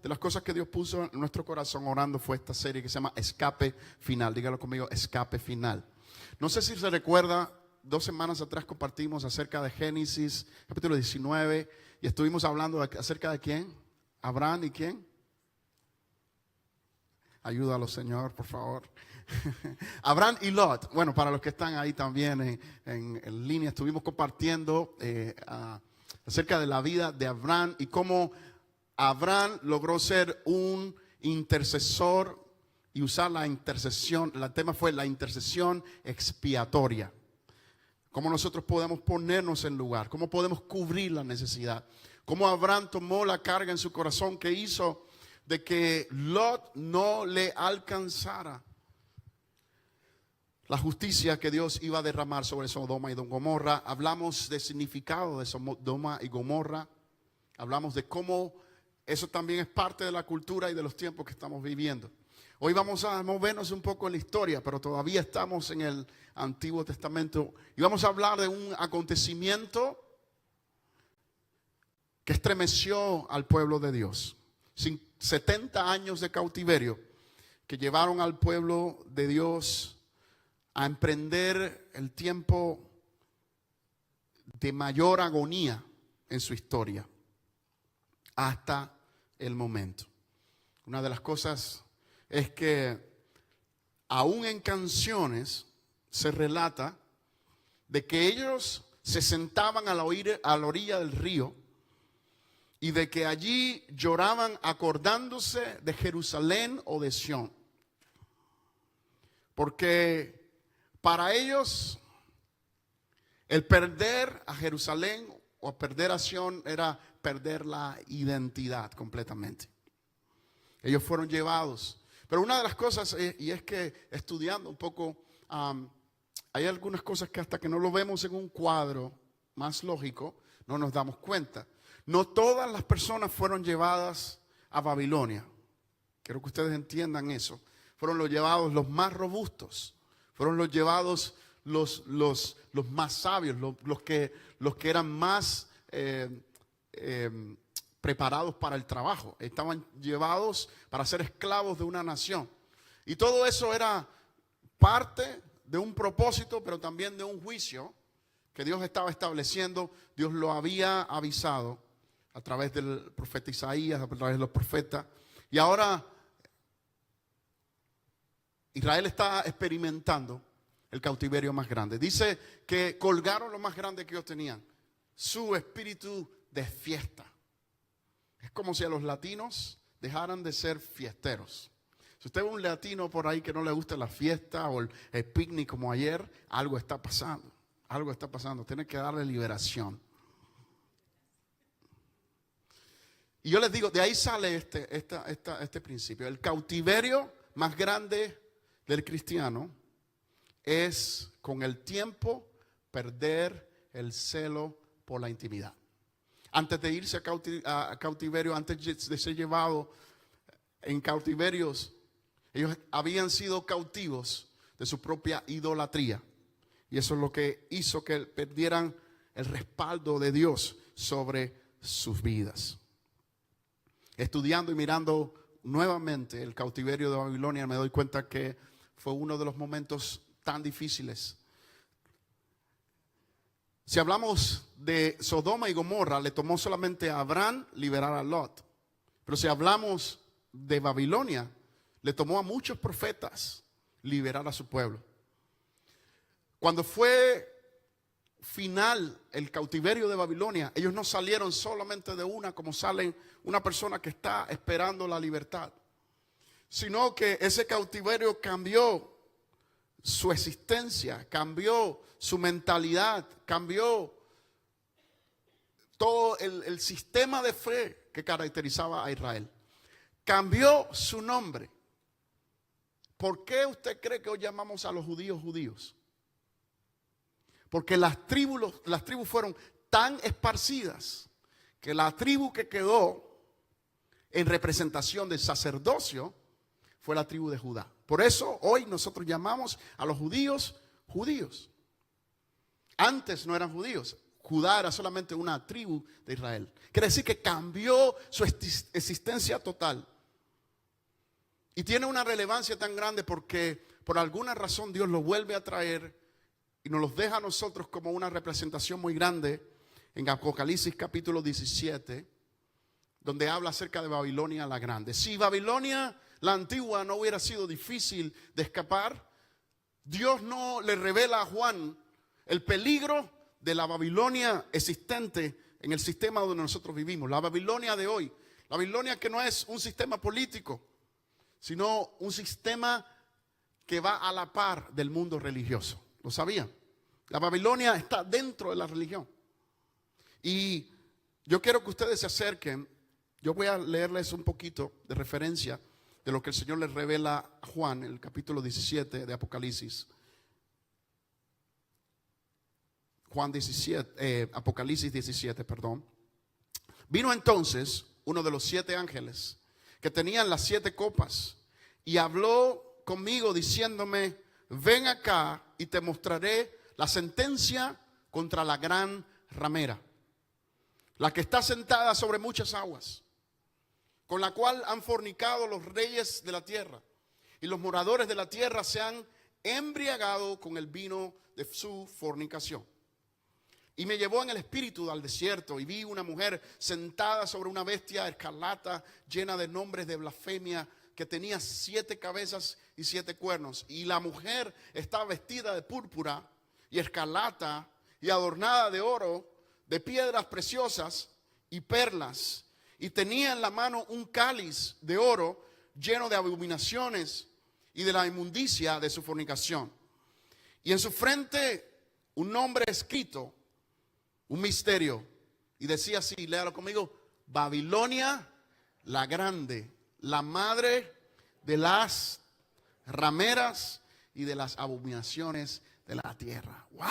de las cosas que Dios puso en nuestro corazón orando fue esta serie que se llama Escape Final. Dígalo conmigo, Escape Final. No sé si se recuerda, 2 semanas atrás compartimos acerca de Génesis, capítulo 19, y estuvimos hablando acerca de ¿quién? Abraham y ¿quién? Ayúdalo, Señor, por favor. Abraham y Lot. Bueno, para los que están ahí también en línea, estuvimos compartiendo acerca de la vida de Abraham y cómo Abraham logró ser un intercesor y usar la intercesión. El tema fue la intercesión expiatoria. Cómo nosotros podemos ponernos en lugar, cómo podemos cubrir la necesidad. Cómo Abraham tomó la carga en su corazón que hizo de que Lot no le alcanzara la justicia que Dios iba a derramar sobre Sodoma y Gomorra. Hablamos del significado de Sodoma y Gomorra. Hablamos de cómo eso también es parte de la cultura y de los tiempos que estamos viviendo. Hoy vamos a movernos un poco en la historia, pero todavía estamos en el Antiguo Testamento. Y vamos a hablar de un acontecimiento que estremeció al pueblo de Dios. 70 años de cautiverio que llevaron al pueblo de Dios a emprender el tiempo de mayor agonía en su historia hasta el momento. Una de las cosas es que aún en canciones se relata de que ellos se sentaban a la orilla del río y de que allí lloraban acordándose de Jerusalén o de Sión. Porque para ellos el perder a Jerusalén o perder a Sión era perder la identidad completamente. Ellos fueron llevados. Pero una de las cosas, y es que estudiando un poco, hay algunas cosas que hasta que no lo vemos en un cuadro más lógico, no nos damos cuenta. No todas las personas fueron llevadas a Babilonia. Quiero que ustedes entiendan eso. Fueron los llevados los más robustos. Fueron los llevados los más sabios, los que eran más preparados para el trabajo. Estaban llevados para ser esclavos de una nación. Y todo eso era parte de un propósito, pero también de un juicio que Dios estaba estableciendo. Dios lo había avisado a través del profeta Isaías, a través de los profetas. Y ahora Israel está experimentando el cautiverio más grande. Dice que colgaron lo más grande que ellos tenían, su espíritu de fiesta. Es como si a los latinos dejaran de ser fiesteros. Si usted ve un latino por ahí que no le gusta la fiesta o el picnic como ayer, algo está pasando. Algo está pasando. Tiene que darle liberación. Y yo les digo, de ahí sale este principio. El cautiverio más grande del cristiano es con el tiempo perder el celo por la intimidad. Antes de irse a cautiverio, antes de ser llevado en cautiverios, ellos habían sido cautivos de su propia idolatría. Y eso es lo que hizo que perdieran el respaldo de Dios sobre sus vidas. Estudiando y mirando nuevamente el cautiverio de Babilonia, me doy cuenta que fue uno de los momentos tan difíciles. Si hablamos de Sodoma y Gomorra, le tomó solamente a Abraham liberar a Lot. Pero si hablamos de Babilonia, le tomó a muchos profetas liberar a su pueblo. Cuando fue final el cautiverio de Babilonia, ellos no salieron solamente de una como salen una persona que está esperando la libertad, sino que ese cautiverio cambió su existencia, cambió su mentalidad, cambió todo el sistema de fe que caracterizaba a Israel. Cambió su nombre. ¿Por qué usted cree que hoy llamamos a los judíos judíos? Porque las tribus fueron tan esparcidas que la tribu que quedó en representación del sacerdocio fue la tribu de Judá. Por eso hoy nosotros llamamos a los judíos judíos. Antes no eran judíos. Judá era solamente una tribu de Israel. Quiere decir que cambió su existencia total. Y tiene una relevancia tan grande porque por alguna razón Dios lo vuelve a traer y nos los deja a nosotros como una representación muy grande en Apocalipsis capítulo 17, donde habla acerca de Babilonia la Grande. Si Babilonia la antigua no hubiera sido difícil de escapar, Dios no le revela a Juan el peligro de la Babilonia existente en el sistema donde nosotros vivimos. La Babilonia de hoy, la Babilonia que no es un sistema político, sino un sistema que va a la par del mundo religioso. ¿Lo sabían? La Babilonia está dentro de la religión. Y yo quiero que ustedes se acerquen. Yo voy a leerles un poquito de referencia de lo que el Señor les revela a Juan en el capítulo 17 de Apocalipsis. Apocalipsis 17, perdón. Vino entonces uno de los 7 ángeles que tenían las 7 copas y habló conmigo diciéndome: ven acá y te mostraré la sentencia contra la gran ramera, la que está sentada sobre muchas aguas, con la cual han fornicado los reyes de la tierra, y los moradores de la tierra se han embriagado con el vino de su fornicación. Y me llevó en el espíritu al desierto, y vi una mujer sentada sobre una bestia escarlata llena de nombres de blasfemia, que tenía 7 cabezas y 7 cuernos. Y la mujer estaba vestida de púrpura y escarlata y adornada de oro, de piedras preciosas y perlas. Y tenía en la mano un cáliz de oro lleno de abominaciones y de la inmundicia de su fornicación. Y en su frente un nombre escrito, un misterio. Y decía así, léalo conmigo: Babilonia la Grande, la madre de las rameras y de las abominaciones de la tierra. ¡Wow!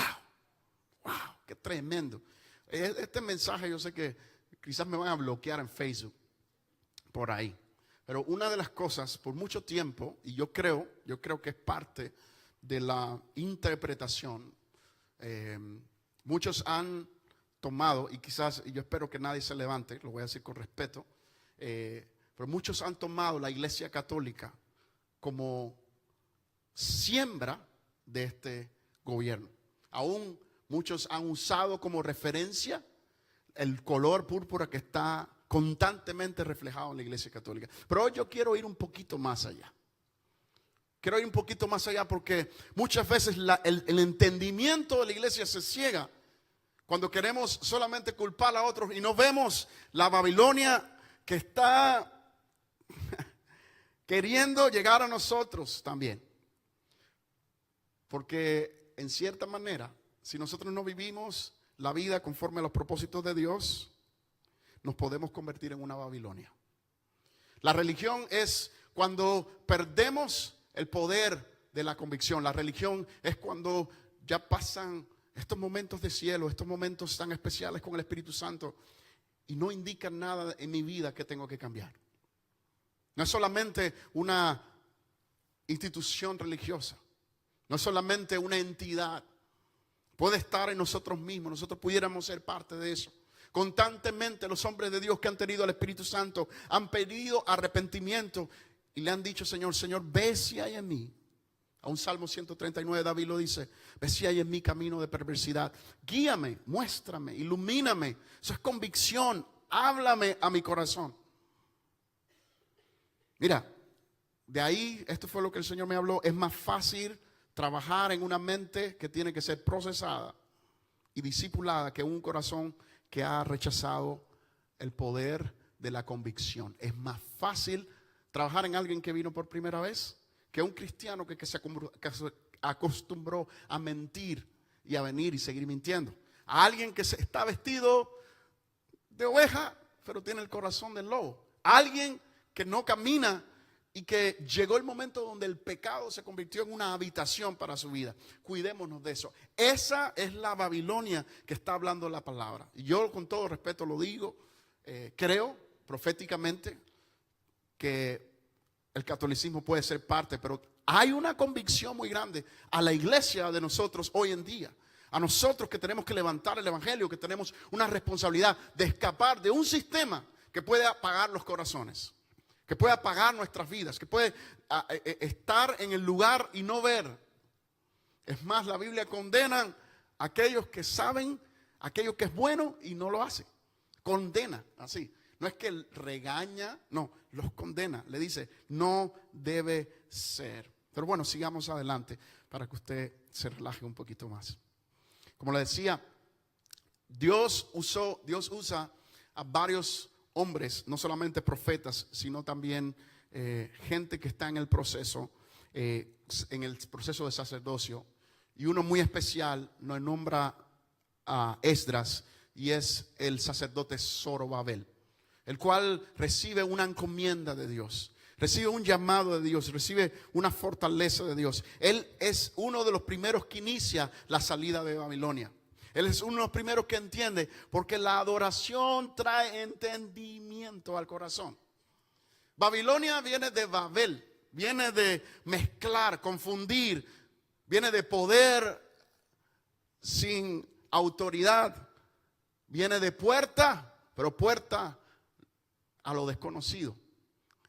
¡Wow! ¡Qué tremendo! Este mensaje yo sé que quizás me van a bloquear en Facebook por ahí. Pero una de las cosas por mucho tiempo, y yo creo que es parte de la interpretación, muchos han tomado, y quizás, y yo espero que nadie se levante, lo voy a decir con respeto, pero muchos han tomado la Iglesia Católica como siembra de este gobierno. Aún muchos han usado como referencia el color púrpura que está constantemente reflejado en la Iglesia Católica. Pero hoy yo quiero ir un poquito más allá. Quiero ir un poquito más allá porque muchas veces el entendimiento de la iglesia se ciega cuando queremos solamente culpar a otros y no vemos la Babilonia que está queriendo llegar a nosotros también. Porque en cierta manera, si nosotros no vivimos la vida conforme a los propósitos de Dios, nos podemos convertir en una Babilonia. La religión es cuando perdemos el poder de la convicción. La religión es cuando ya pasan estos momentos de cielo, estos momentos tan especiales con el Espíritu Santo y no indican nada en mi vida que tengo que cambiar. No es solamente una institución religiosa, no es solamente una entidad. Puede estar en nosotros mismos, nosotros pudiéramos ser parte de eso. Constantemente los hombres de Dios que han tenido al Espíritu Santo han pedido arrepentimiento y le han dicho: Señor, ve si hay en mí. A un Salmo 139 David lo dice: ve si hay en mí camino de perversidad. Guíame, muéstrame, ilumíname. Eso es convicción. Háblame a mi corazón. Mira, de ahí, esto fue lo que el Señor me habló. Es más fácil trabajar en una mente que tiene que ser procesada y discipulada que un corazón que ha rechazado el poder de la convicción. Es más fácil trabajar en alguien que vino por primera vez que un cristiano que se acostumbró a mentir y a venir y seguir mintiendo. A alguien que está vestido de oveja pero tiene el corazón del lobo. A alguien que no camina y que llegó el momento donde el pecado se convirtió en una habitación para su vida. Cuidémonos de eso. Esa es la Babilonia que está hablando la palabra. Y yo con todo respeto lo digo, creo proféticamente que el catolicismo puede ser parte, pero hay una convicción muy grande a la iglesia de nosotros hoy en día, A nosotros que tenemos que levantar el evangelio, que tenemos una responsabilidad de escapar de un sistema que puede apagar los corazones, que puede apagar nuestras vidas, que puede estar en el lugar y no ver. Es más, la Biblia condena a aquellos que saben, aquello que es bueno y no lo hacen. Condena, así. No es que él regaña, no, los condena. Le dice, no debe ser. Pero bueno, sigamos adelante para que usted se relaje un poquito más. Como le decía, Dios usa a varios hombres, no solamente profetas, sino también gente que está en el proceso de sacerdocio. Y uno muy especial nos nombra a Esdras, y es el sacerdote Zorobabel, el cual recibe una encomienda de Dios, recibe un llamado de Dios, recibe una fortaleza de Dios. Él es uno de los primeros que inicia la salida de Babilonia. Él es uno de los primeros que entiende, porque la adoración trae entendimiento al corazón. Babilonia viene de Babel, viene de mezclar, confundir, viene de poder sin autoridad, viene de puerta, pero puerta a lo desconocido.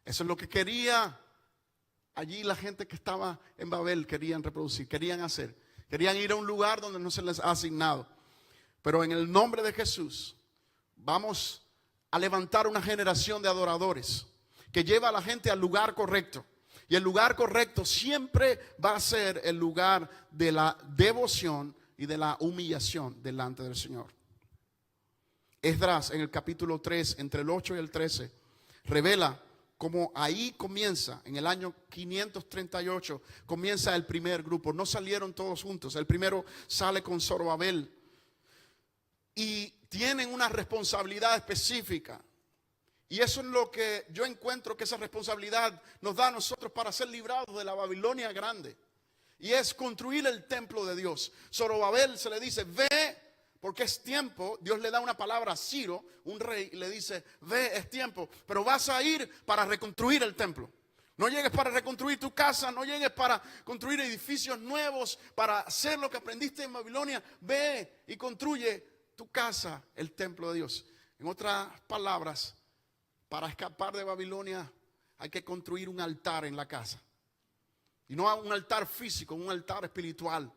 Eso es lo que quería allí la gente que estaba en Babel, querían reproducir, querían hacer. Querían ir a un lugar donde no se les ha asignado. Pero en el nombre de Jesús vamos a levantar una generación de adoradores que lleva a la gente al lugar correcto. Y el lugar correcto siempre va a ser el lugar de la devoción y de la humillación delante del Señor. Esdras, en el capítulo 3, entre el 8 y el 13, revela cómo ahí comienza, en el año 538, comienza el primer grupo. No salieron todos juntos. El primero sale con Zorobabel y tienen una responsabilidad específica. Y eso es lo que yo encuentro, que esa responsabilidad nos da a nosotros para ser librados de la Babilonia grande. Y es construir el templo de Dios. Zorobabel se le dice, ve, porque es tiempo. Dios le da una palabra a Ciro, un rey, y le dice, ve, es tiempo, pero vas a ir para reconstruir el templo. No llegues para reconstruir tu casa, no llegues para construir edificios nuevos, para hacer lo que aprendiste en Babilonia. Ve y construye tu casa, el templo de Dios. En otras palabras, para escapar de Babilonia hay que construir un altar en la casa. Y no un altar físico, un altar espiritual,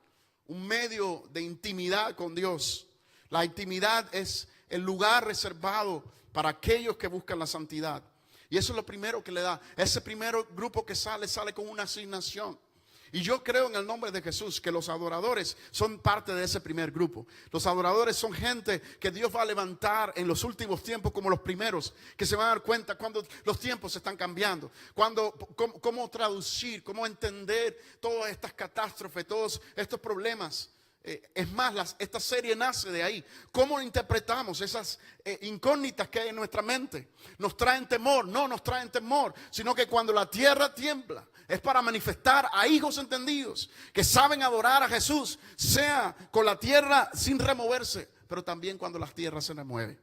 un medio de intimidad con Dios. La intimidad es el lugar reservado para aquellos que buscan la santidad. Y eso es lo primero que le da. Ese primer grupo que sale con una asignación. Y yo creo en el nombre de Jesús que los adoradores son parte de ese primer grupo. Los adoradores son gente que Dios va a levantar en los últimos tiempos como los primeros, que se van a dar cuenta cuando los tiempos se están cambiando, cómo traducir, cómo entender todas estas catástrofes, todos estos problemas. Es más, esta serie nace de ahí. ¿Cómo interpretamos esas incógnitas que hay en nuestra mente? ¿Nos traen temor? No nos traen temor, sino que cuando la tierra tiembla es para manifestar a hijos entendidos que saben adorar a Jesús, sea con la tierra sin removerse, pero también cuando la tierra se remueve.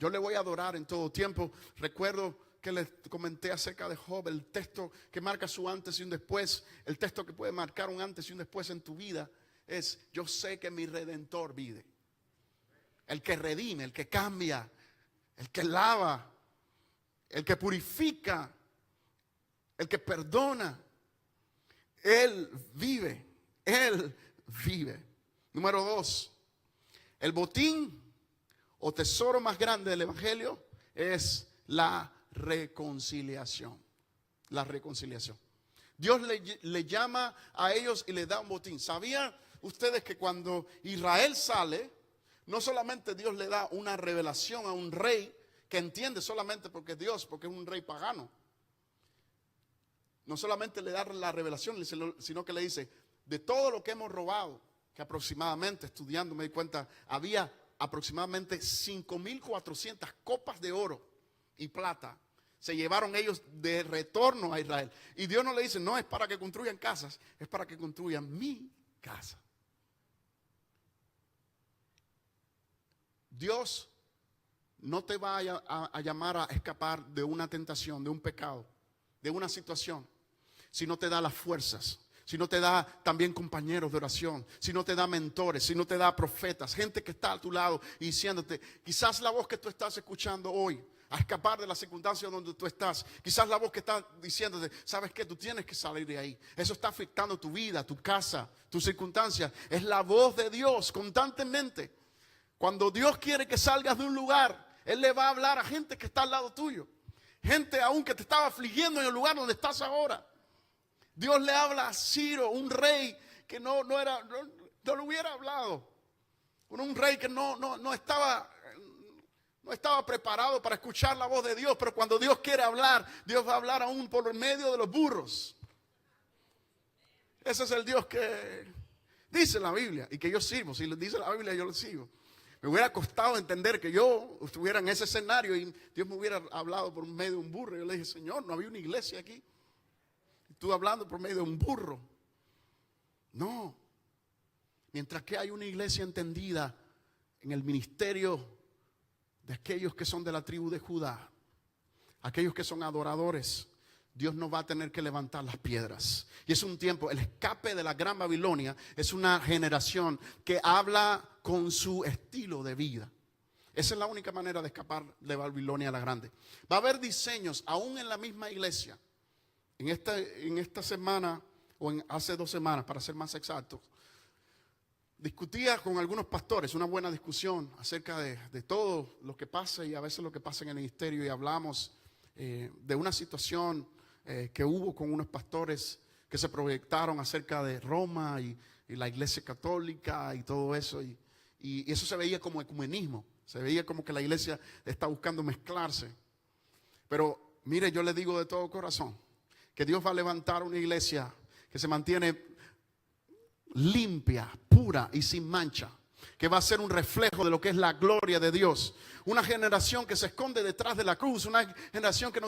Yo le voy a adorar en todo tiempo. Recuerdo que les comenté acerca de Job, el texto que marca su antes y un después, el texto que puede marcar un antes y un después en tu vida. Es, yo sé que mi Redentor vive. El que redime, el que cambia, el que lava, el que purifica, el que perdona. Él vive, Él vive. Número 2, el botín o tesoro más grande del evangelio es la reconciliación. La reconciliación. Dios le llama a ellos y les da un botín. ¿Sabían ustedes que cuando Israel sale, no solamente Dios le da una revelación a un rey que entiende solamente porque es Dios, porque es un rey pagano? No solamente le da la revelación, sino que le dice, de todo lo que hemos robado, que aproximadamente, estudiando me di cuenta, había aproximadamente 5.400 copas de oro y plata. Se llevaron ellos de retorno a Israel. Y Dios no le dice, no es para que construyan casas, es para que construyan mi casa. Dios no te va a llamar a escapar de una tentación, de un pecado, de una situación, sino te da las fuerzas, si no te da también compañeros de oración, si no te da mentores, si no te da profetas, gente que está a tu lado y diciéndote, quizás la voz que tú estás escuchando hoy, a escapar de la circunstancia donde tú estás, quizás la voz que está diciéndote, sabes que tú tienes que salir de ahí, eso está afectando tu vida, tu casa, tus circunstancias, es la voz de Dios constantemente. Cuando Dios quiere que salgas de un lugar, Él le va a hablar a gente que está al lado tuyo, gente aún que te estaba afligiendo en el lugar donde estás ahora. Dios le habla a Ciro, un rey que no le hubiera hablado. Un rey que no estaba preparado para escuchar la voz de Dios. Pero cuando Dios quiere hablar, Dios va a hablar aún por medio de los burros. Ese es el Dios que dice la Biblia y que yo sirvo. Si dice la Biblia, yo lo sigo. Me hubiera costado entender que yo estuviera en ese escenario y Dios me hubiera hablado por medio de un burro. Yo le dije, Señor, no había una iglesia aquí. Tú hablando por medio de un burro. No. Mientras que hay una iglesia entendida en el ministerio de aquellos que son de la tribu de Judá, aquellos que son adoradores, Dios no va a tener que levantar las piedras. Y es un tiempo, el escape de la gran Babilonia es una generación que habla con su estilo de vida. Esa es la única manera de escapar de Babilonia la grande. Va a haber diseños aún en la misma iglesia. En esta semana, o hace 2 semanas, para ser más exactos, discutía con algunos pastores, una buena discusión acerca de todo lo que pasa y a veces lo que pasa en el ministerio. Y hablamos de una situación que hubo con unos pastores que se proyectaron acerca de Roma y la iglesia católica y todo eso. Y eso se veía como ecumenismo, se veía como que la iglesia está buscando mezclarse. Pero mire, yo le digo de todo corazón que Dios va a levantar una iglesia que se mantiene limpia, pura y sin mancha, que va a ser un reflejo de lo que es la gloria de Dios. Una generación que se esconde detrás de la cruz, una generación que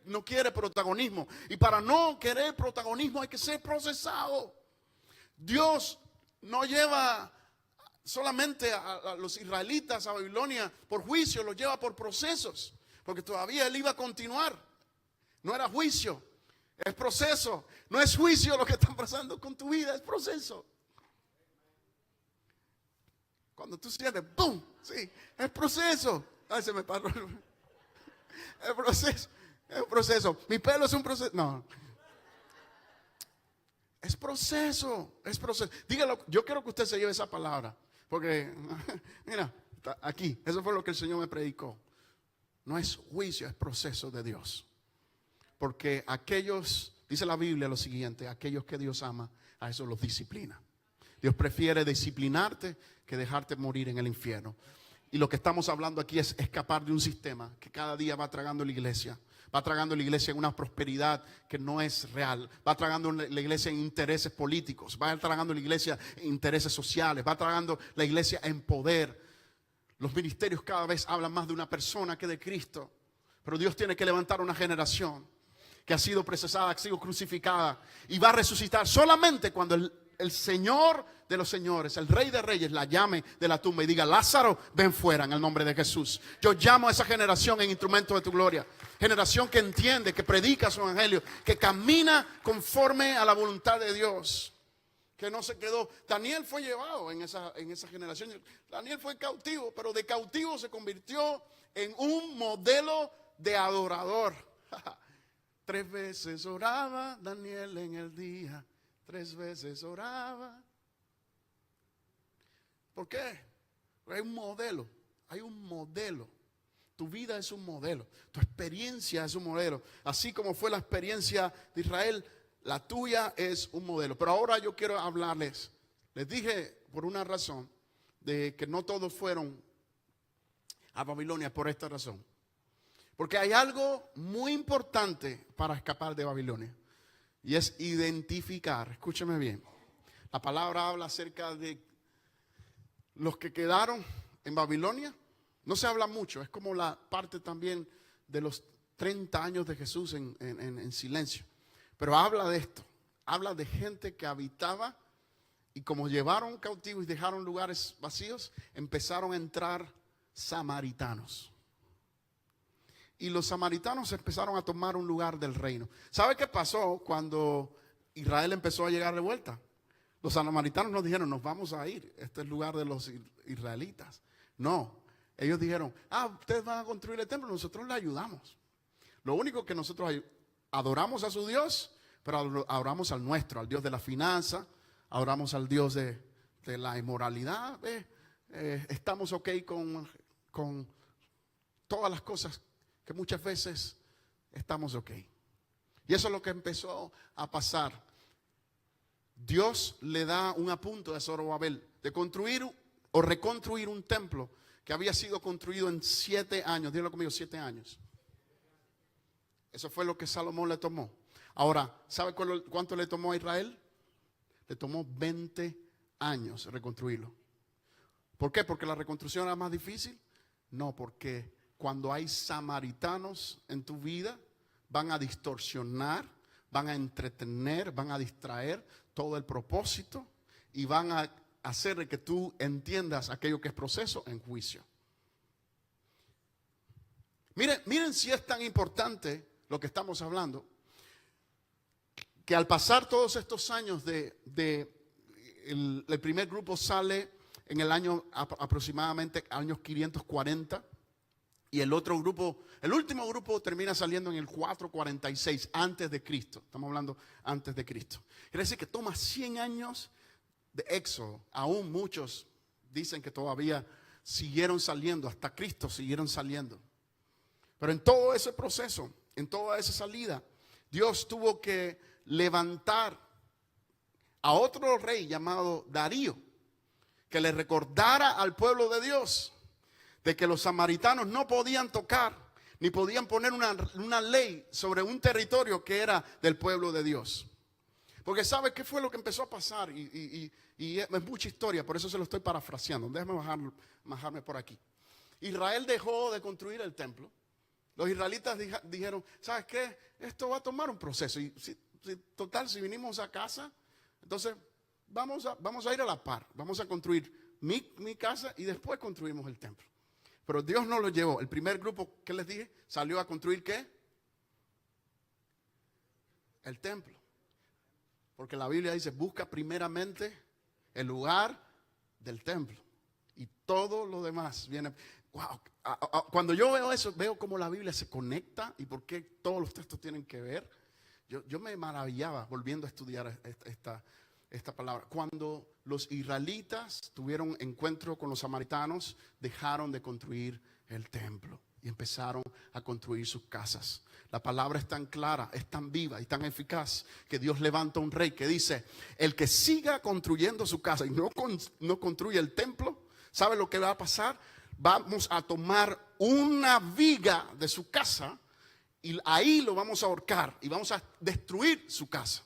no quiere protagonismo. Y para no querer protagonismo hay que ser procesado. Dios no lleva solamente a los israelitas a Babilonia por juicio, los lleva por procesos, porque todavía Él iba a continuar. No era juicio, es proceso. No es juicio lo que está pasando con tu vida, es proceso. Cuando tú sientes, ¡pum! Sí, es proceso. Ay, se me paró. Es proceso, es proceso. Mi pelo es un proceso. No. Es proceso, es proceso. Dígalo, yo quiero que usted se lleve esa palabra. Porque, mira, aquí, eso fue lo que el Señor me predicó. No es juicio, es proceso de Dios. Porque aquellos, dice la Biblia lo siguiente, aquellos que Dios ama, a eso los disciplina. Dios prefiere disciplinarte que dejarte morir en el infierno. Y lo que estamos hablando aquí es escapar de un sistema que cada día va tragando la iglesia. Va tragando la iglesia en una prosperidad que no es real. Va tragando la iglesia en intereses políticos. Va tragando la iglesia en intereses sociales. Va tragando la iglesia en poder. Los ministerios cada vez hablan más de una persona que de Cristo. Pero Dios tiene que levantar una generación que ha sido procesada, ha sido crucificada y va a resucitar solamente cuando el Señor de los señores, el Rey de Reyes, la llame de la tumba y diga, Lázaro, ven fuera en el nombre de Jesús. Yo llamo a esa generación en instrumento de tu gloria. Generación que entiende, que predica su evangelio, que camina conforme a la voluntad de Dios. Que no se quedó. Daniel fue llevado en esa generación. Daniel fue cautivo, pero de cautivo se convirtió en un modelo de adorador. 3 veces oraba Daniel en el día. 3 veces oraba. ¿Por qué? Porque hay un modelo. Hay un modelo. Tu vida es un modelo. Tu experiencia es un modelo. Así como fue la experiencia de Israel, la tuya es un modelo. Pero ahora yo quiero hablarles. Les dije por una razón de que no todos fueron a Babilonia por esta razón. Porque hay algo muy importante para escapar de Babilonia. Y es identificar, escúcheme bien. La palabra habla acerca de los que quedaron en Babilonia. No se habla mucho, es como la parte también de los 30 años de Jesús en silencio. Pero habla de esto, habla de gente que habitaba y como llevaron cautivos y dejaron lugares vacíos, empezaron a entrar samaritanos. Y los samaritanos empezaron a tomar un lugar del reino. ¿Sabe qué pasó cuando Israel empezó a llegar de vuelta. Los samaritanos nos dijeron, nos vamos a ir. Este es el lugar de los israelitas. No, ellos dijeron, ustedes van a construir el templo, nosotros les ayudamos. Lo único que nosotros adoramos a su Dios, pero adoramos al nuestro, al Dios de la finanza, adoramos al Dios de la inmoralidad. Estamos ok con todas las cosas que muchas veces estamos ok. Y eso es lo que empezó a pasar. Dios le da un apunto a Zorobabel de construir o reconstruir un templo que había sido construido en 7 años. Dígalo conmigo, 7 años. Eso fue lo que Salomón le tomó. Ahora, ¿sabe cuánto le tomó a Israel? Le tomó 20 años reconstruirlo. ¿Por qué? ¿Porque la reconstrucción era más difícil? No, porque cuando hay samaritanos en tu vida, van a distorsionar, van a entretener, van a distraer todo el propósito y van a hacer que tú entiendas aquello que es proceso en juicio. Miren si es tan importante lo que estamos hablando, que al pasar todos estos años el primer grupo sale en el año aproximadamente años 540 y el último grupo termina saliendo en el 446 antes de Cristo. Estamos hablando antes de Cristo. Quiere decir que toma 100 años de éxodo. Aún muchos dicen que todavía siguieron saliendo, hasta Cristo siguieron saliendo. Pero en todo ese proceso, en toda esa salida, Dios tuvo que levantar a otro rey llamado Darío, que le recordara al pueblo de Dios de que los samaritanos no podían tocar ni podían poner una ley sobre un territorio que era del pueblo de Dios. Porque ¿sabe qué fue lo que empezó a pasar? Y es mucha historia, por eso se lo estoy parafraseando. Déjame bajarme por aquí. Israel dejó de construir el templo. Los israelitas dijeron, ¿sabes qué? Esto va a tomar un proceso. Y si vinimos a casa, entonces vamos a ir a la par. Vamos a construir mi casa y después construimos el templo. Pero Dios no lo llevó. El primer grupo que les dije salió a construir ¿qué? El templo. Porque la Biblia dice, busca primeramente el lugar del templo. Y todo lo demás viene. Wow. Cuando yo veo eso, veo cómo la Biblia se conecta y por qué todos los textos tienen que ver. Yo me maravillaba volviendo a estudiar esta palabra. Cuando los israelitas tuvieron encuentro con los samaritanos, dejaron de construir el templo y empezaron a construir sus casas. La palabra es tan clara, es tan viva y tan eficaz que Dios levanta un rey que dice, el que siga construyendo su casa y no construye el templo, ¿sabe lo que va a pasar? Vamos a tomar una viga de su casa y ahí lo vamos a ahorcar y vamos a destruir su casa.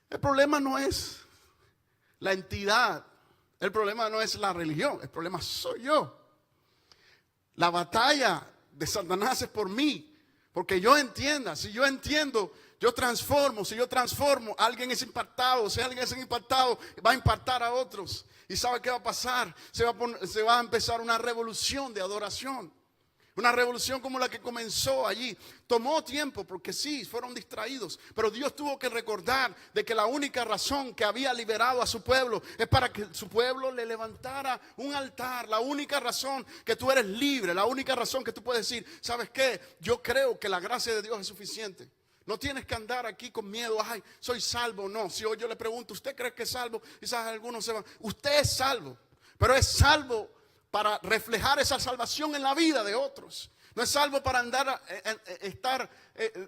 El problema no es la entidad, el problema no es la religión, el problema soy yo. La batalla de Satanás es por mí, porque yo entienda, si yo entiendo, yo transformo, si yo transformo, alguien es impactado, si alguien es impactado, va a impactar a otros. ¿Y sabe qué va a pasar? Se va a empezar una revolución de adoración. Una revolución como la que comenzó allí. Tomó tiempo porque sí, fueron distraídos. Pero Dios tuvo que recordar de que la única razón que había liberado a su pueblo es para que su pueblo le levantara un altar. La única razón que tú eres libre, la única razón que tú puedes decir, ¿sabes qué? Yo creo que la gracia de Dios es suficiente. No tienes que andar aquí con miedo, ay, soy salvo. No, si hoy yo le pregunto, ¿usted cree que es salvo? Quizás algunos se van. Usted es salvo, pero es salvo para reflejar esa salvación en la vida de otros. No es salvo para estar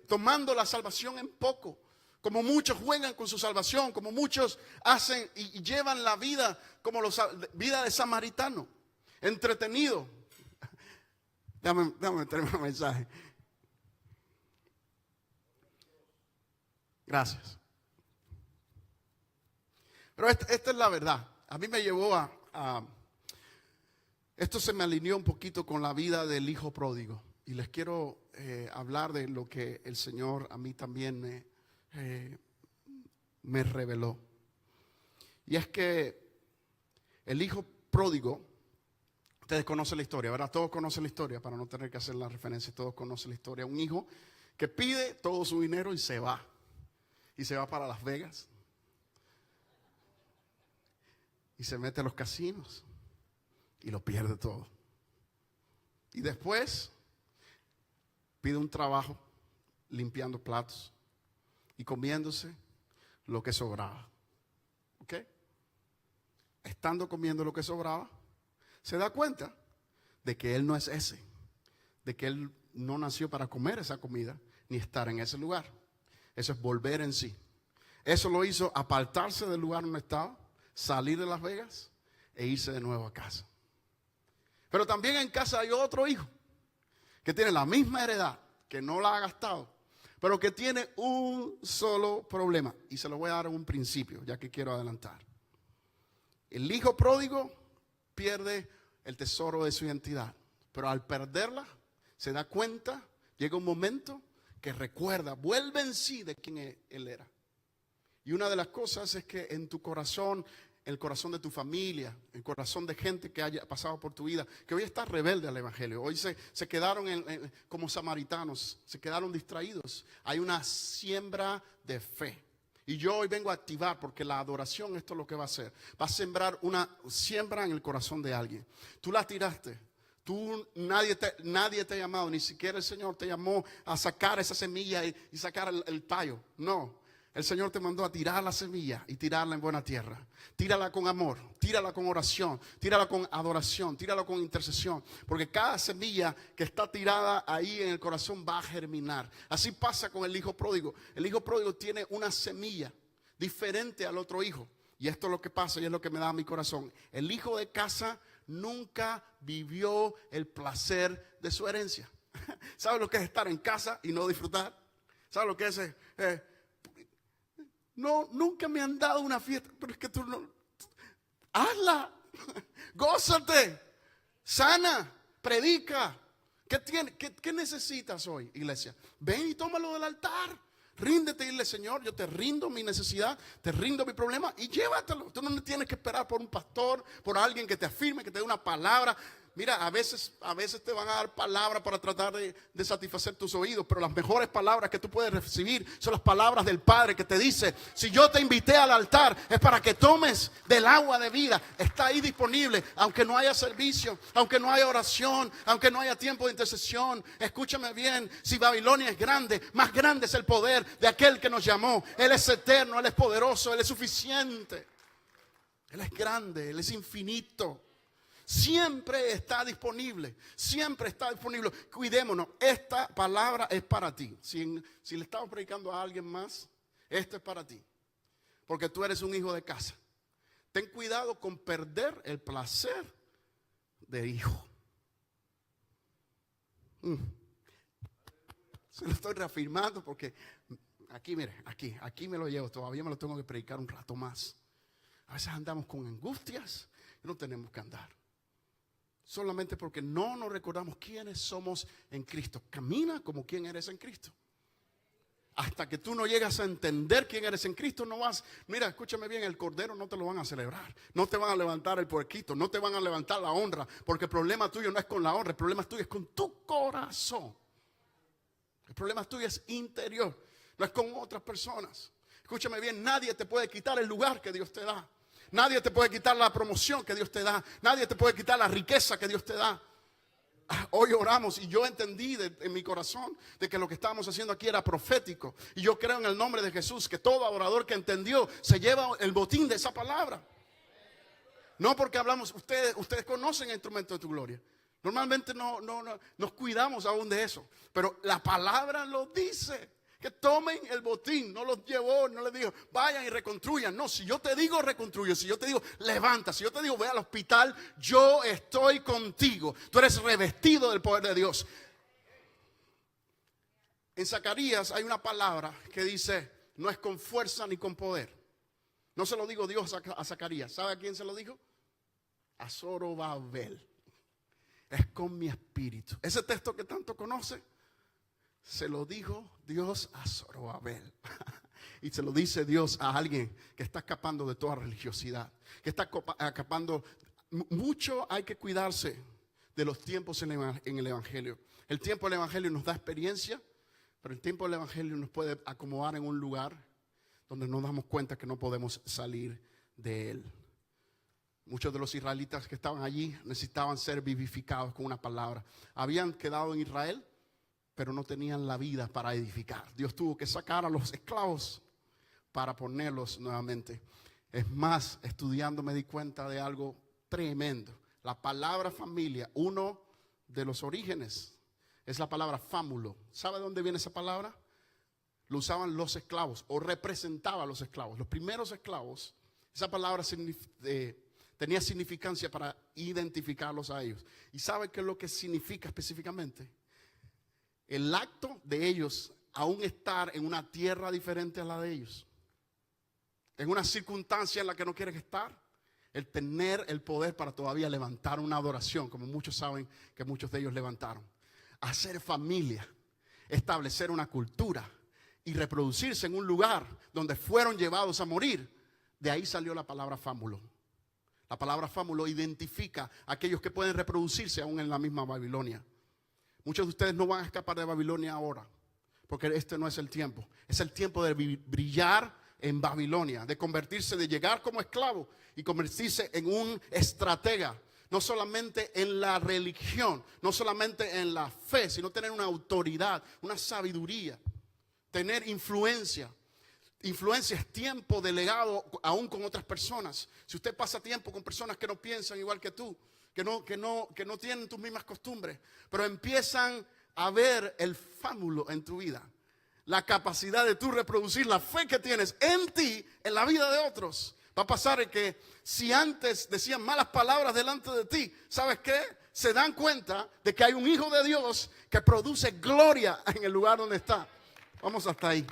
tomando la salvación en poco. Como muchos juegan con su salvación, como muchos hacen y llevan la vida como vida de samaritano, entretenido. Déjame meterme un mensaje. Gracias. Pero esta es la verdad. A mí me llevó esto se me alineó un poquito con la vida del hijo pródigo. Y les quiero hablar de lo que el Señor a mí también me reveló. Y es que el hijo pródigo, ustedes conocen la historia, ¿verdad? Todos conocen la historia, para no tener que hacer la referencia, todos conocen la historia. Un hijo que pide todo su dinero y se va. Y se va para Las Vegas. Y se mete a los casinos. Y lo pierde todo. Y después pide un trabajo limpiando platos y comiéndose lo que sobraba. ¿Ok? Estando comiendo lo que sobraba, se da cuenta de que él no es ese. De que él no nació para comer esa comida ni estar en ese lugar. Eso es volver en sí. Eso lo hizo apartarse del lugar donde estaba, salir de Las Vegas e irse de nuevo a casa. Pero también en casa hay otro hijo que tiene la misma heredad, que no la ha gastado, pero que tiene un solo problema. Y se lo voy a dar en un principio, ya que quiero adelantar. El hijo pródigo pierde el tesoro de su identidad, pero al perderla se da cuenta, llega un momento que recuerda, vuelve en sí de quién él era. Y una de las cosas es que en tu corazón, el corazón de tu familia, el corazón de gente que haya pasado por tu vida, que hoy está rebelde al evangelio, hoy se quedaron como samaritanos, se quedaron distraídos. Hay una siembra de fe. Y yo hoy vengo a activar, porque la adoración, esto es lo que va a hacer. Va a sembrar una siembra en el corazón de alguien. Tú la tiraste. Nadie te ha llamado, ni siquiera el Señor te llamó a sacar esa semilla y sacar el tallo. No. El Señor te mandó a tirar la semilla y tirarla en buena tierra. Tírala con amor, tírala con oración, tírala con adoración, tírala con intercesión. Porque cada semilla que está tirada ahí en el corazón va a germinar. Así pasa con el hijo pródigo. El hijo pródigo tiene una semilla diferente al otro hijo. Y esto es lo que pasa y es lo que me da a mi corazón. El hijo de casa nunca vivió el placer de su herencia. ¿Sabe lo que es estar en casa y no disfrutar? ¿Sabe lo que es? No, nunca me han dado una fiesta, pero es que tú no. Hazla, gózate, sana, predica. ¿Qué necesitas hoy, iglesia? Ven y tómalo del altar. Ríndete y dile, Señor, yo te rindo mi necesidad, te rindo mi problema y llévatelo. Tú no tienes que esperar por un pastor, por alguien que te afirme, que te dé una palabra. Mira, a veces te van a dar palabras para tratar de satisfacer tus oídos, pero las mejores palabras que tú puedes recibir son las palabras del Padre que te dice, si yo te invité al altar es para que tomes del agua de vida. Está ahí disponible, aunque no haya servicio, aunque no haya oración, aunque no haya tiempo de intercesión. Escúchame bien, si Babilonia es grande, más grande es el poder de aquel que nos llamó. Él es eterno, Él es poderoso, Él es suficiente. Él es grande, Él es infinito. Siempre está disponible, siempre está disponible. Cuidémonos, esta palabra es para ti. Si le estamos predicando a alguien más, esto es para ti. Porque tú eres un hijo de casa. Ten cuidado con perder el placer de hijo. Se lo estoy reafirmando porque aquí, mire, aquí me lo llevo. Todavía me lo tengo que predicar un rato más. A veces andamos con angustias y no tenemos que andar. Solamente porque no nos recordamos quiénes somos en Cristo. Camina como quien eres en Cristo. Hasta que tú no llegas a entender quién eres en Cristo, no vas. Mira, escúchame bien, el cordero no te lo van a celebrar. No te van a levantar el puerquito, no te van a levantar la honra. Porque el problema tuyo no es con la honra, el problema tuyo es con tu corazón. El problema tuyo es interior, no es con otras personas. Escúchame bien, nadie te puede quitar el lugar que Dios te da. Nadie te puede quitar la promoción que Dios te da. Nadie te puede quitar la riqueza que Dios te da. Hoy oramos y yo entendí en mi corazón de que lo que estábamos haciendo aquí era profético. Y yo creo en el nombre de Jesús que todo adorador que entendió se lleva el botín de esa palabra. No porque hablamos, ustedes conocen el instrumento de tu gloria. Normalmente no nos cuidamos aún de eso. Pero la palabra lo dice. Que tomen el botín, no los llevó, no les dijo, vayan y reconstruyan. No, si yo te digo reconstruye, si yo te digo levanta, si yo te digo ve al hospital, yo estoy contigo. Tú eres revestido del poder de Dios. En Zacarías hay una palabra que dice, no es con fuerza ni con poder. No se lo digo Dios a Zacarías. ¿Sabe a quién se lo dijo? A Zorobabel. Es con mi espíritu. Ese texto que tanto conoce. Se lo dijo Dios a Zorobabel. Y se lo dice Dios a alguien que está escapando de toda religiosidad. Que está escapando. Mucho hay que cuidarse de los tiempos en el Evangelio. El tiempo del Evangelio nos da experiencia. Pero el tiempo del Evangelio nos puede acomodar en un lugar donde nos damos cuenta que no podemos salir de él. Muchos de los israelitas que estaban allí necesitaban ser vivificados con una palabra. Habían quedado en Israel, pero no tenían la vida para edificar. Dios tuvo que sacar a los esclavos para ponerlos nuevamente. Es más, estudiando me di cuenta de algo tremendo. La palabra familia, uno de los orígenes, es la palabra fámulo. ¿Sabe de dónde viene esa palabra? Lo usaban los esclavos o representaba a los esclavos. Los primeros esclavos, esa palabra tenía significancia para identificarlos a ellos. ¿Y sabe qué es lo que significa específicamente? El acto de ellos aún estar en una tierra diferente a la de ellos, en una circunstancia en la que no quieren estar, el tener el poder para todavía levantar una adoración, como muchos saben que muchos de ellos levantaron, hacer familia, establecer una cultura y reproducirse en un lugar donde fueron llevados a morir. De ahí salió la palabra fámulo. La palabra fámulo identifica a aquellos que pueden reproducirse aún en la misma Babilonia. Muchos de ustedes no van a escapar de Babilonia ahora, porque este no es el tiempo. Es el tiempo de brillar en Babilonia, de convertirse, de llegar como esclavo y convertirse en un estratega. No solamente en la religión, no solamente en la fe, sino tener una autoridad, una sabiduría, tener influencia. Influencia es tiempo delegado aún con otras personas. Si usted pasa tiempo con personas que no piensan igual que tú, que no tienen tus mismas costumbres, pero empiezan a ver el fámulo en tu vida, la capacidad de tú reproducir la fe que tienes en ti, en la vida de otros. Va a pasar que si antes decían malas palabras delante de ti, ¿sabes qué? Se dan cuenta de que hay un hijo de Dios que produce gloria en el lugar donde está. Vamos hasta ahí.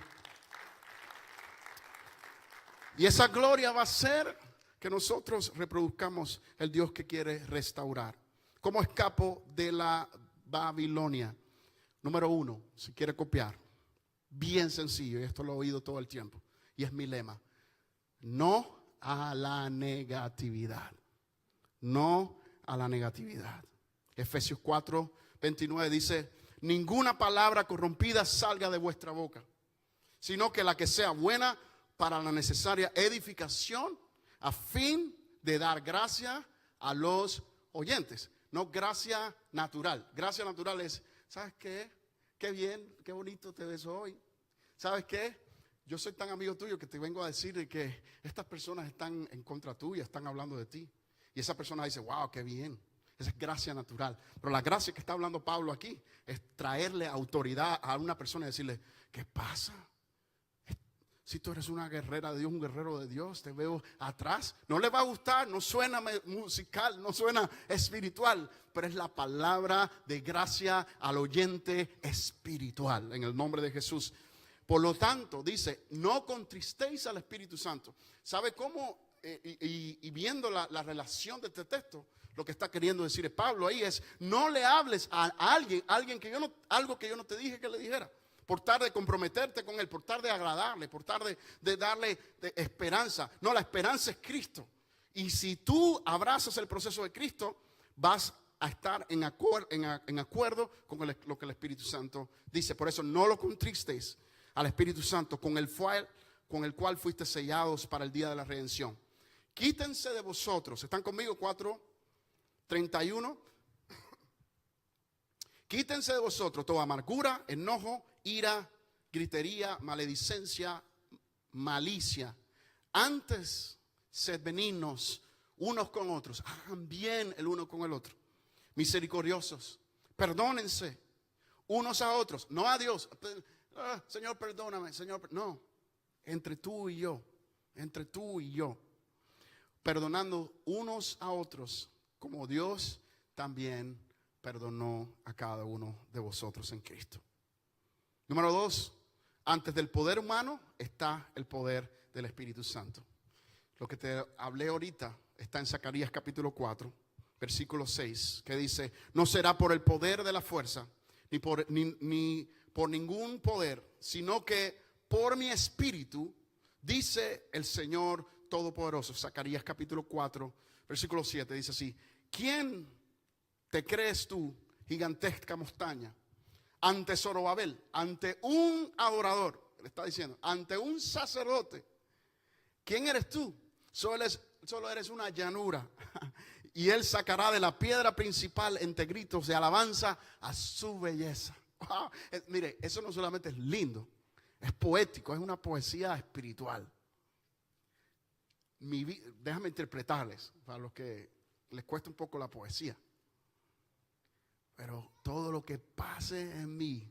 Y esa gloria va a ser que nosotros reproduzcamos el Dios que quiere restaurar. ¿Cómo escapo de la Babilonia? Número 1, si quiere copiar, bien sencillo, y esto lo he oído todo el tiempo, y es mi lema: no a la negatividad. No a la negatividad. Efesios 4:29 dice: ninguna palabra corrompida salga de vuestra boca, sino que la que sea buena para la necesaria edificación, a fin de dar gracia a los oyentes. No gracia natural. Gracia natural es, ¿sabes qué? Qué bien, qué bonito te ves hoy. ¿Sabes qué? Yo soy tan amigo tuyo que te vengo a decir que estas personas están en contra tuya, están hablando de ti. Y esa persona dice, wow, qué bien. Esa es gracia natural. Pero la gracia que está hablando Pablo aquí es traerle autoridad a una persona y decirle, ¿qué pasa? Si tú eres una guerrera de Dios, un guerrero de Dios, te veo atrás. No le va a gustar, no suena musical, no suena espiritual, pero es la palabra de gracia al oyente espiritual, en el nombre de Jesús. Por lo tanto, dice, no contristéis al Espíritu Santo. ¿Sabe cómo? Y viendo la relación de este texto, lo que está queriendo decir Pablo ahí es, no le hables a alguien que algo que yo no te dije que le dijera. Por tal de comprometerte con él, por tal de agradarle, por tal de darle esperanza. No, la esperanza es Cristo. Y si tú abrazas el proceso de Cristo, vas a estar en acuerdo con lo que el Espíritu Santo dice. Por eso no lo contristéis al Espíritu Santo, con el cual fuiste sellados para el día de la redención. Quítense de vosotros. ¿Están conmigo? 4:31. Quítense de vosotros toda amargura, enojo, ira, gritería, maledicencia, malicia. Antes, sed benignos unos con otros. Hagan bien el uno con el otro. Misericordiosos. Perdónense unos a otros. No a Dios. Señor, perdóname. Señor, no. Entre tú y yo. Entre tú y yo. Perdonando unos a otros como Dios también perdonó a cada uno de vosotros en Cristo. Número 2, antes del poder humano está el poder del Espíritu Santo. Lo que te hablé ahorita está en Zacarías capítulo 4, versículo 6, que dice, no será por el poder de la fuerza, ni por ningún poder, sino que por mi espíritu, dice el Señor Todopoderoso. Zacarías capítulo 4, versículo 7, dice así, ¿quién te crees tú, gigantesca montaña? ante Zorobabel, ante un adorador, le está diciendo, ante un sacerdote. ¿Quién eres tú? Solo eres una llanura. Y él sacará de la piedra principal entre gritos de alabanza a su belleza. Wow. Mire, eso no solamente es lindo, es poético, es una poesía espiritual. Déjame interpretarles, para los que les cuesta un poco la poesía. Pero todo lo que pase en mí,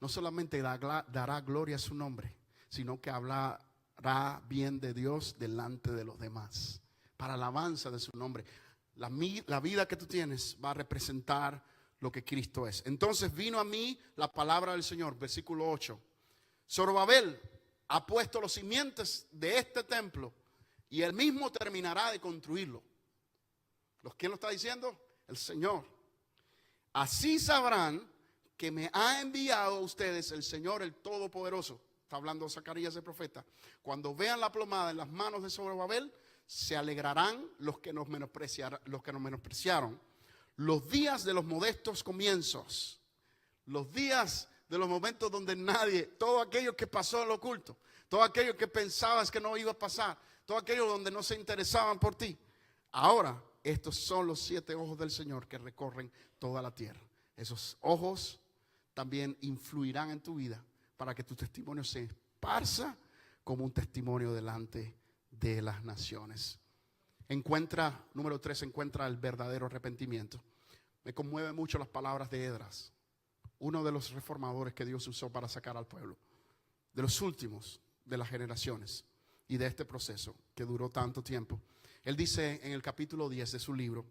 no solamente dará gloria a su nombre, sino que hablará bien de Dios delante de los demás, para alabanza de su nombre. La vida que tú tienes va a representar lo que Cristo es. Entonces vino a mí la palabra del Señor, versículo 8. Zorobabel ha puesto los cimientos de este templo y él mismo terminará de construirlo. ¿Quién lo está diciendo? El Señor. Así sabrán que me ha enviado a ustedes el Señor, el Todopoderoso. Está hablando Zacarías el profeta. Cuando vean la plomada en las manos de Zorobabel, se alegrarán los que nos menospreciaron. Los días de los modestos comienzos, los días de los momentos donde nadie, todo aquello que pasó en lo oculto, todo aquello que pensabas que no iba a pasar, todo aquello donde no se interesaban por ti. Ahora, estos son los 7 ojos del Señor que recorren toda la tierra. Esos ojos también influirán en tu vida para que tu testimonio se esparza como un testimonio delante de las naciones. Número 3, encuentra el verdadero arrepentimiento. Me conmueven mucho las palabras de Esdras, uno de los reformadores que Dios usó para sacar al pueblo, de los últimos de las generaciones y de este proceso que duró tanto tiempo. Él dice en el capítulo 10 de su libro: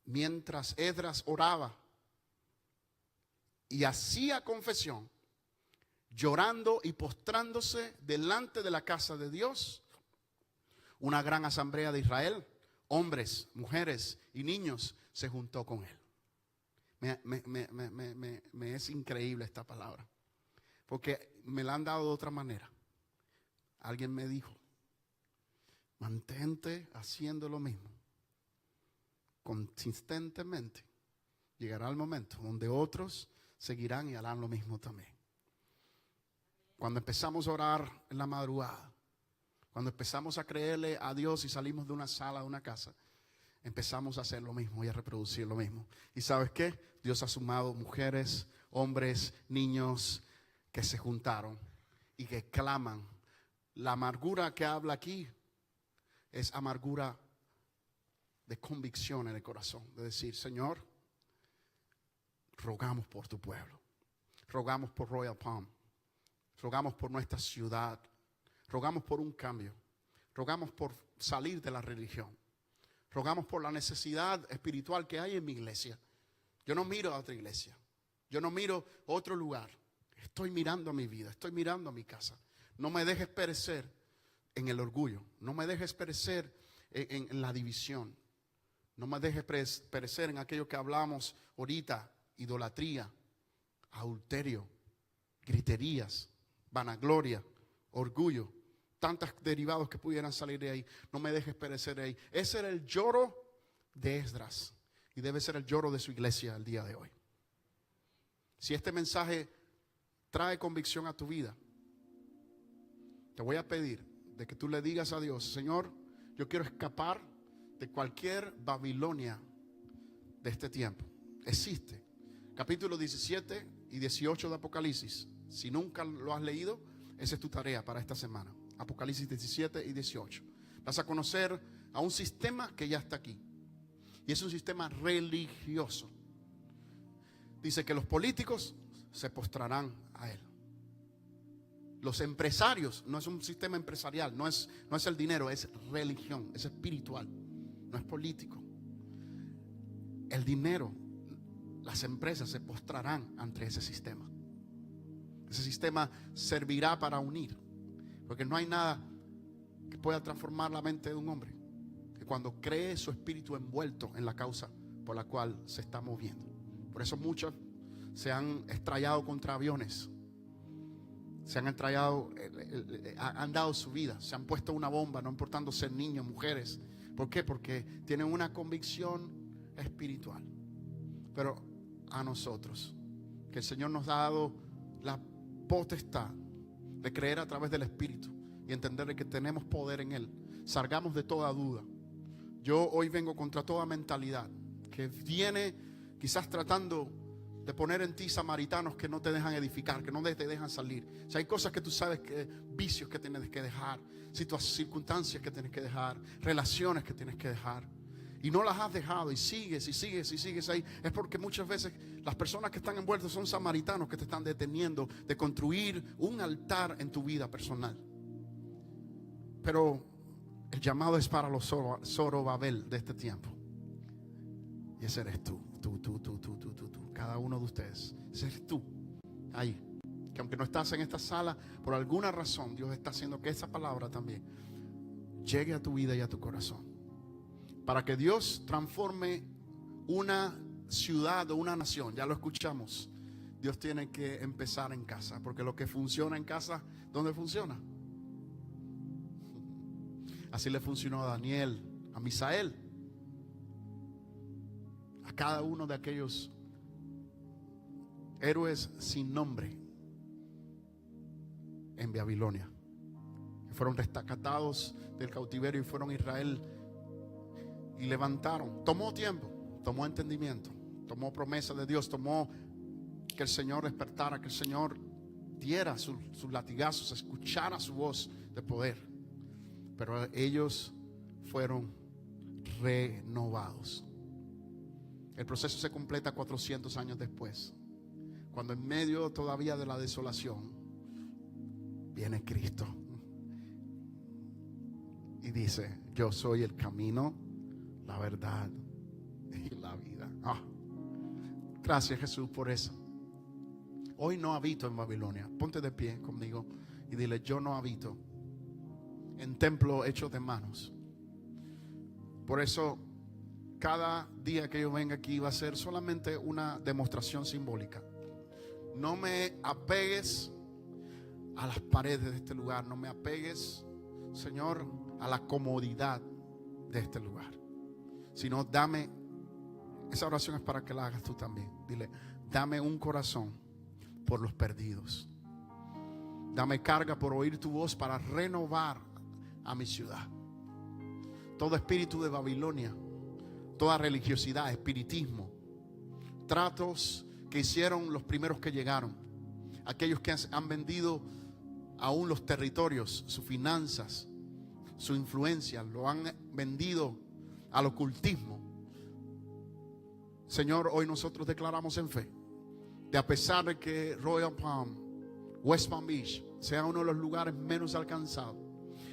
mientras Esdras oraba y hacía confesión, llorando y postrándose delante de la casa de Dios, una gran asamblea de Israel, hombres, mujeres y niños, se juntó con él. Me es increíble esta palabra, porque me la han dado de otra manera. Alguien me dijo: mantente haciendo lo mismo consistentemente. Llegará el momento donde otros seguirán y harán lo mismo también. Cuando empezamos a orar en la madrugada, cuando empezamos a creerle a Dios y salimos de una sala, de una casa, empezamos a hacer lo mismo y a reproducir lo mismo. ¿Y sabes qué? Dios ha sumado mujeres, hombres, niños que se juntaron y que claman. La amargura que habla aquí es amargura de convicción en el corazón, de decir: Señor, rogamos por tu pueblo, rogamos por Royal Palm, rogamos por nuestra ciudad, rogamos por un cambio, rogamos por salir de la religión, rogamos por la necesidad espiritual que hay en mi iglesia. Yo no miro a otra iglesia, yo no miro a otro lugar, estoy mirando a mi vida, estoy mirando a mi casa. No me dejes perecer en el orgullo, no me dejes perecer en la división, no me dejes perecer en aquello que hablamos ahorita: idolatría, adulterio, griterías, vanagloria, orgullo, tantos derivados que pudieran salir de ahí. No me dejes perecer de ahí. Ese era el lloro de Esdras y debe ser el lloro de su iglesia el día de hoy. Si este mensaje trae convicción a tu vida, te voy a pedir de que tú le digas a Dios: Señor, yo quiero escapar de cualquier Babilonia de este tiempo. Existe. Capítulo 17 y 18 de Apocalipsis. Si nunca lo has leído, esa es tu tarea para esta semana. Apocalipsis 17 y 18. Vas a conocer a un sistema que ya está aquí. Y es un sistema religioso. Dice que los políticos se postrarán a él. Los empresarios, no es un sistema empresarial, no es el dinero, es religión, es espiritual, no es político. El dinero, las empresas se postrarán ante ese sistema. Ese sistema servirá para unir, porque no hay nada que pueda transformar la mente de un hombre que cuando cree su espíritu envuelto en la causa por la cual se está moviendo. Por eso muchos se han estrellado contra aviones, se han estrellado, han dado su vida, se han puesto una bomba, no importando ser niños, mujeres. ¿Por qué? Porque tienen una convicción espiritual. pero a nosotros, que el Señor nos ha dado la potestad de creer a través del Espíritu y entender que tenemos poder en Él. Salgamos de toda duda. Yo hoy vengo contra toda mentalidad que viene quizás tratando de poner en ti samaritanos que no te dejan edificar, que no te dejan salir. O sea, hay cosas que tú sabes, que vicios que tienes que dejar, circunstancias que tienes que dejar, relaciones que tienes que dejar, y no las has dejado y sigues y sigues y sigues ahí. Es porque muchas veces las personas que están envueltas son samaritanos que te están deteniendo de construir un altar en tu vida personal. Pero el llamado es para los Zorobabel de este tiempo. Y ese eres tú. Cada uno de ustedes. Ese eres tú. Ahí. Que aunque no estás en esta sala, por alguna razón Dios está haciendo que esa palabra también llegue a tu vida y a tu corazón. Para que Dios transforme una ciudad o una nación. Ya lo escuchamos. Dios tiene que empezar en casa. Porque lo que funciona en casa, ¿dónde funciona? Así le funcionó a Daniel, a Misael, a cada uno de aquellos héroes sin nombre en Babilonia, que fueron rescatados del cautiverio y fueron a Israel y levantaron. Tomó tiempo, tomó entendimiento, tomó promesa de Dios, tomó que el Señor despertara, que el Señor diera sus latigazos, escuchara su voz de poder. Pero ellos fueron renovados. El proceso se completa 400 años después, cuando en medio todavía de la desolación viene Cristo y dice: yo soy el camino, la verdad y la vida. Gracias, Jesús, por eso. Hoy no habito en Babilonia. Ponte de pie conmigo y dile: yo no habito en templo hecho de manos. Por eso cada día que yo venga aquí va a ser solamente una demostración simbólica. No me apegues a las paredes de este lugar. No me apegues, Señor, a la comodidad de este lugar, sino dame. Esa oración es para que la hagas tú también. Dile: dame un corazón por los perdidos. Dame carga por oír tu voz para renovar a mi ciudad. Todo espíritu de Babilonia, toda religiosidad, espiritismo, tratos que hicieron los primeros que llegaron, aquellos que han vendido aún los territorios, sus finanzas, su influencia, lo han vendido al ocultismo. Señor, hoy nosotros declaramos en fe de, a pesar de que Royal Palm, West Palm Beach sea uno de los lugares menos alcanzados,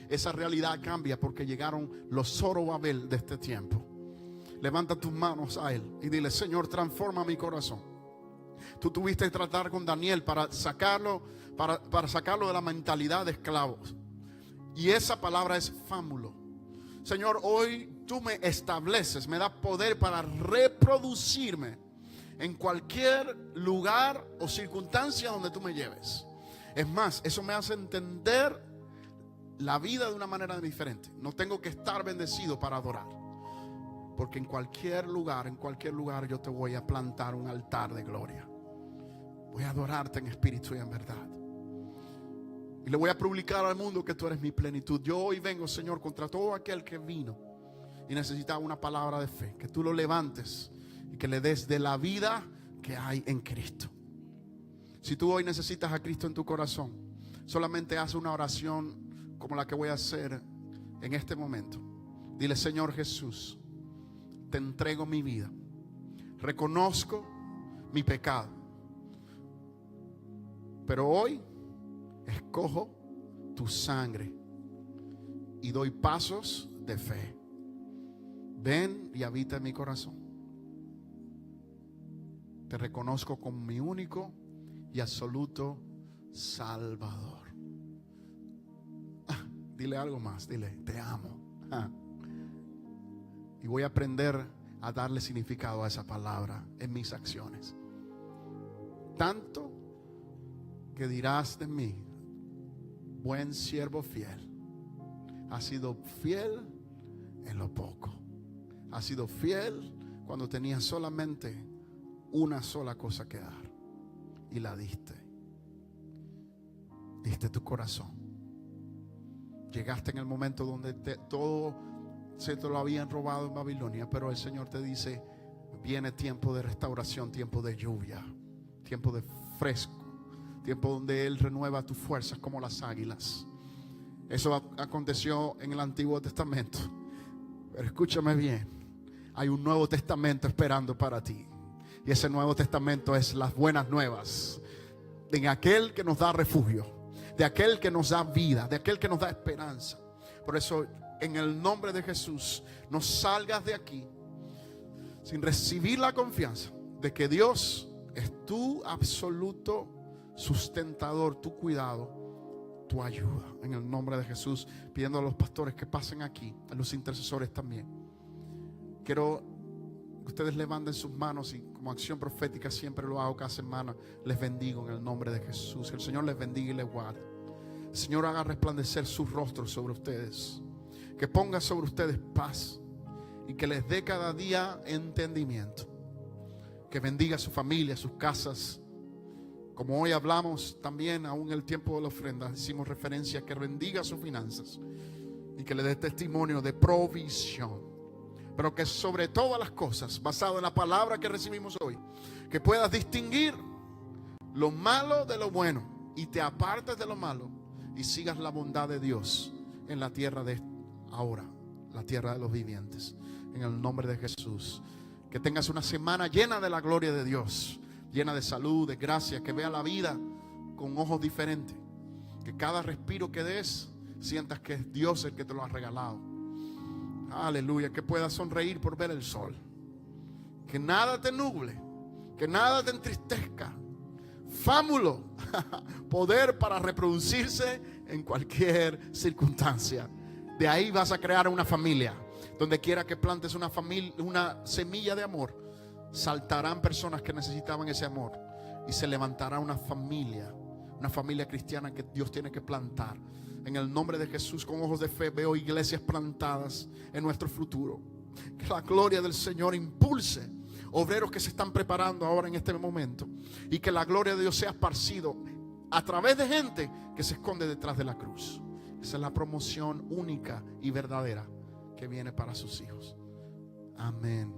esa realidad cambia porque llegaron los Zorobabel de este tiempo. Levanta tus manos a Él y dile: Señor, transforma mi corazón. Tú tuviste que tratar con Daniel para sacarlo de la mentalidad de esclavos. Y esa palabra es fámulo. Señor, hoy tú me estableces, me das poder para reproducirme en cualquier lugar o circunstancia donde tú me lleves. Es más, eso me hace entender la vida de una manera diferente. No tengo que estar bendecido para adorar, porque en cualquier lugar yo te voy a plantar un altar de gloria. Voy a adorarte en espíritu y en verdad, y le voy a publicar al mundo que tú eres mi plenitud. Yo hoy vengo, Señor, contra todo aquel que vino y necesitaba una palabra de fe, que tú lo levantes y que le des de la vida que hay en Cristo. Si tú hoy necesitas a Cristo en tu corazón, solamente haz una oración como la que voy a hacer en este momento. Dile: Señor Jesús, te entrego mi vida. Reconozco mi pecado, pero hoy escojo tu sangre y doy pasos de fe. Ven y habita en mi corazón. Te reconozco como mi único y absoluto Salvador. Dile algo más. Dile: te amo. Y voy a aprender a darle significado a esa palabra en mis acciones. Tanto que dirás de mí: buen siervo fiel. Has sido fiel en lo poco. Has sido fiel cuando tenías solamente una sola cosa que dar. Y la diste. Diste tu corazón. Llegaste en el momento donde todo se te lo habían robado en Babilonia, pero el Señor te dice: viene tiempo de restauración, tiempo de lluvia, tiempo de fresco, tiempo donde Él renueva tus fuerzas como las águilas. Eso aconteció en el Antiguo Testamento, pero escúchame bien, hay un Nuevo Testamento esperando para ti. Y ese Nuevo Testamento es las buenas nuevas de aquel que nos da refugio, de aquel que nos da vida, de aquel que nos da esperanza. Por eso, en el nombre de Jesús, no salgas de aquí sin recibir la confianza de que Dios es tu absoluto sustentador, tu cuidado, tu ayuda. En el nombre de Jesús, pidiendo a los pastores que pasen aquí, a los intercesores también. Quiero que ustedes levanten sus manos y como acción profética siempre lo hago cada semana. Les bendigo en el nombre de Jesús. Que el Señor les bendiga y les guarde. El Señor haga resplandecer su rostro sobre ustedes. Que ponga sobre ustedes paz y que les dé cada día entendimiento. Que bendiga a su familia, sus casas. Como hoy hablamos también, aún en el tiempo de la ofrenda, hicimos referencia a que bendiga sus finanzas y que le dé testimonio de provisión. Pero que sobre todas las cosas, basado en la palabra que recibimos hoy, que puedas distinguir lo malo de lo bueno y te apartes de lo malo y sigas la bondad de Dios en la tierra de ahora, la tierra de los vivientes. En el nombre de Jesús. Que tengas una semana llena de la gloria de Dios, llena de salud, de gracia, que vea la vida con ojos diferentes. Que cada respiro que des sientas que es Dios el que te lo ha regalado. Aleluya. Que puedas sonreír por ver el sol. Que nada te nuble, que nada te entristezca. Fámulo, poder para reproducirse en cualquier circunstancia. De ahí vas a crear una familia. Donde quiera que plantes una familia, una semilla de amor, saltarán personas que necesitaban ese amor y se levantará una familia cristiana que Dios tiene que plantar. En el nombre de Jesús, con ojos de fe, veo iglesias plantadas en nuestro futuro. Que la gloria del Señor impulse obreros que se están preparando ahora en este momento, y que la gloria de Dios sea esparcido a través de gente que se esconde detrás de la cruz. Esa es la promoción única y verdadera que viene para sus hijos. Amén.